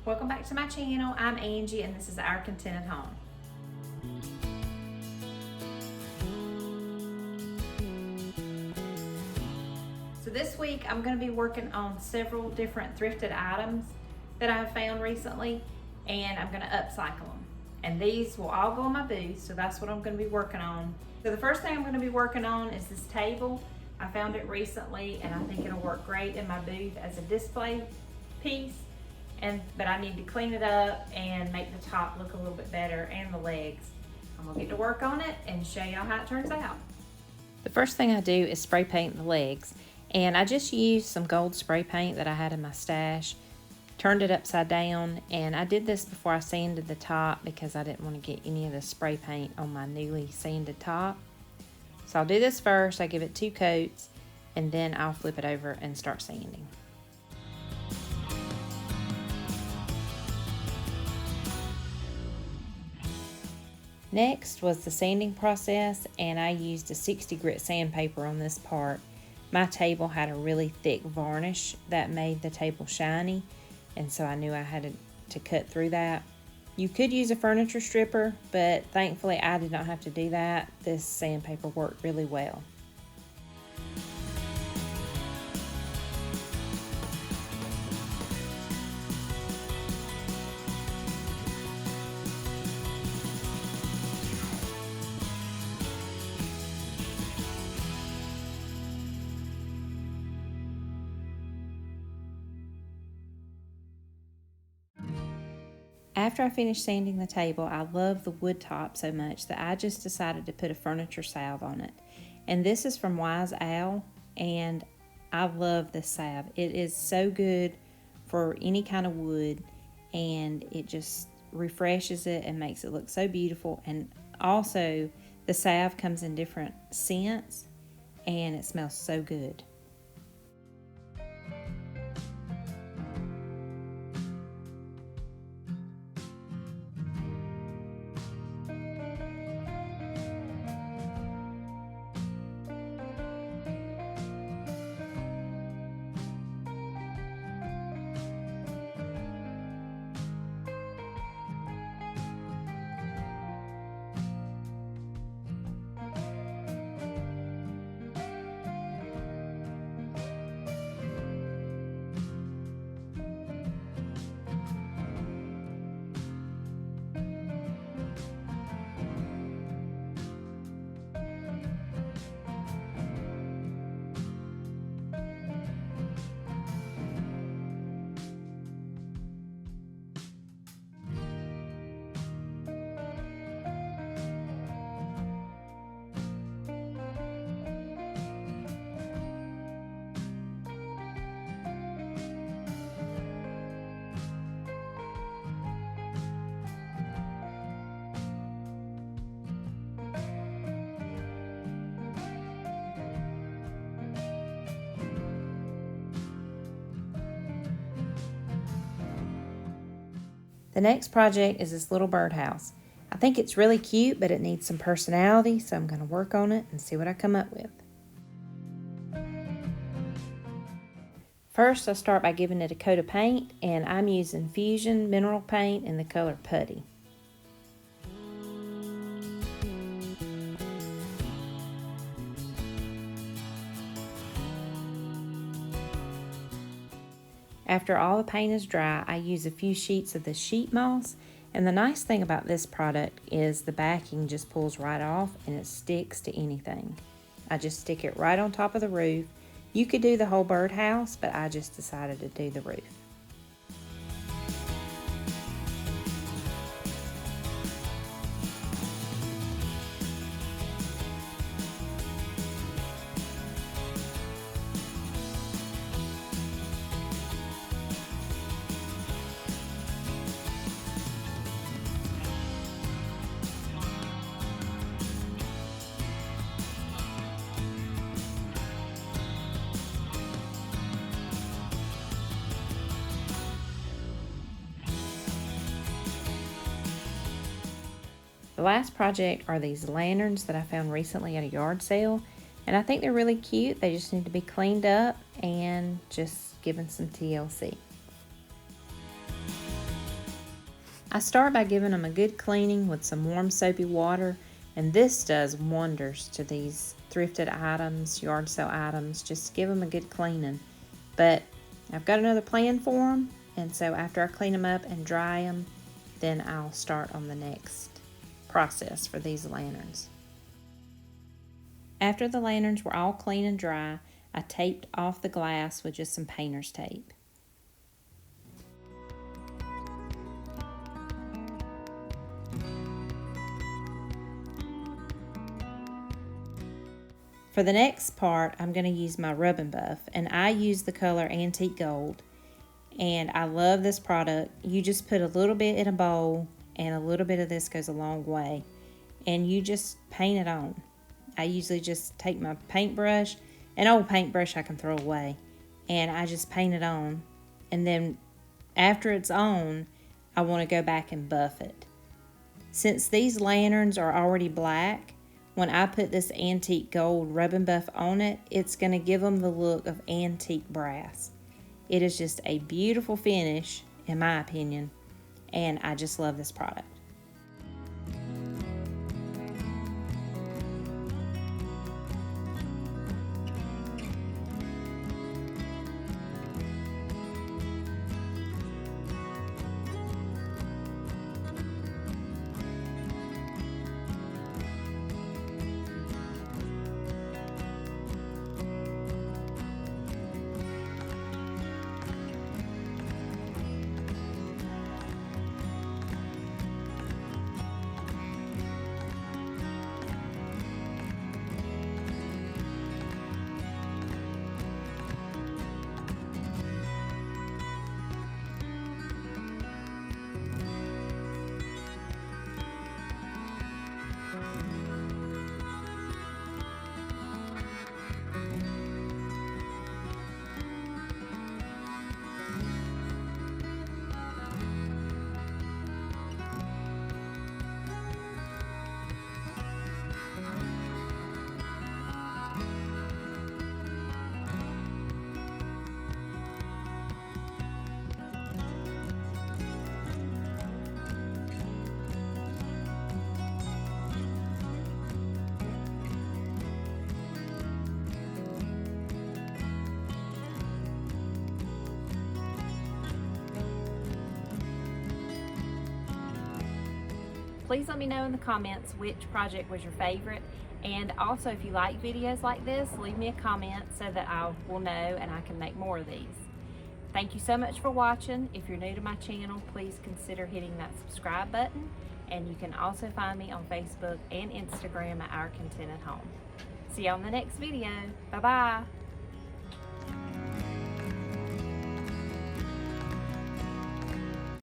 Welcome back to my channel. I'm Angie and this is Our Contented Home. So this week I'm going to be working on several different thrifted items that I've found recently, and I'm going to upcycle them. And these will all go in my booth, so that's what I'm going to be working on. So the first thing I'm going to be working on is this table. I found it recently and I think it'll work great in my booth as a display piece. But I need to clean it up and make the top look a little bit better and the legs. I'm gonna get to work on it and show y'all how it turns out. The first thing I do is spray paint the legs, and I just used some gold spray paint that I had in my stash, turned it upside down, and I did this before I sanded the top because I didn't want to get any of the spray paint on my newly sanded top. So I'll do this first. I give it 2 coats and then I'll flip it over and start sanding. Next was the sanding process, and I used a 60 grit sandpaper on this part. My table had a really thick varnish that made the table shiny, and so I knew I had to cut through that. You could use a furniture stripper, but thankfully I did not have to do that. This sandpaper worked really well. After I finished sanding the table, I love the wood top so much that I just decided to put a furniture salve on it. And this is from Wise Owl, and I love this salve. It is so good for any kind of wood, and it just refreshes it and makes it look so beautiful. And also, the salve comes in different scents, and it smells so good. The next project is this little birdhouse. I think it's really cute, but it needs some personality, so I'm going to work on it and see what I come up with. First, I'll start by giving it a coat of paint, and I'm using Fusion mineral paint in the color Putty. After all the paint is dry, I use a few sheets of the sheet moss, and the nice thing about this product is the backing just pulls right off and it sticks to anything. I just stick it right on top of the roof. You could do the whole birdhouse, but I just decided to do the roof. The last project are these lanterns that I found recently at a yard sale, and I think they're really cute. They just need to be cleaned up and just given some TLC. I start by giving them a good cleaning with some warm soapy water, and this does wonders to these thrifted items, yard sale items. Just give them a good cleaning. But I've got another plan for them, and so after I clean them up and dry them, then I'll start on the next process for these lanterns. After the lanterns were all clean and dry, I taped off the glass with just some painter's tape. For the next part, I'm going to use my rub and buff, and I use the color Antique Gold, and I love this product. You just put a little bit in a bowl, and a little bit of this goes a long way, and you just paint it on. I usually just take my paintbrush, an old paintbrush I can throw away, and I just paint it on, and then after it's on, I want to go back and buff it. Since these lanterns are already black, when I put this antique gold rub and buff on it, it's going to give them the look of antique brass. It is just a beautiful finish, in my opinion, and I just love this product. Please let me know in the comments which project was your favorite, and also if you like videos like this, leave me a comment so that I will know and I can make more of these. Thank you so much for watching. If you're new to my channel, please consider hitting that subscribe button, and you can also find me on Facebook and Instagram at Our Contented Home. See you on the next video. Bye bye.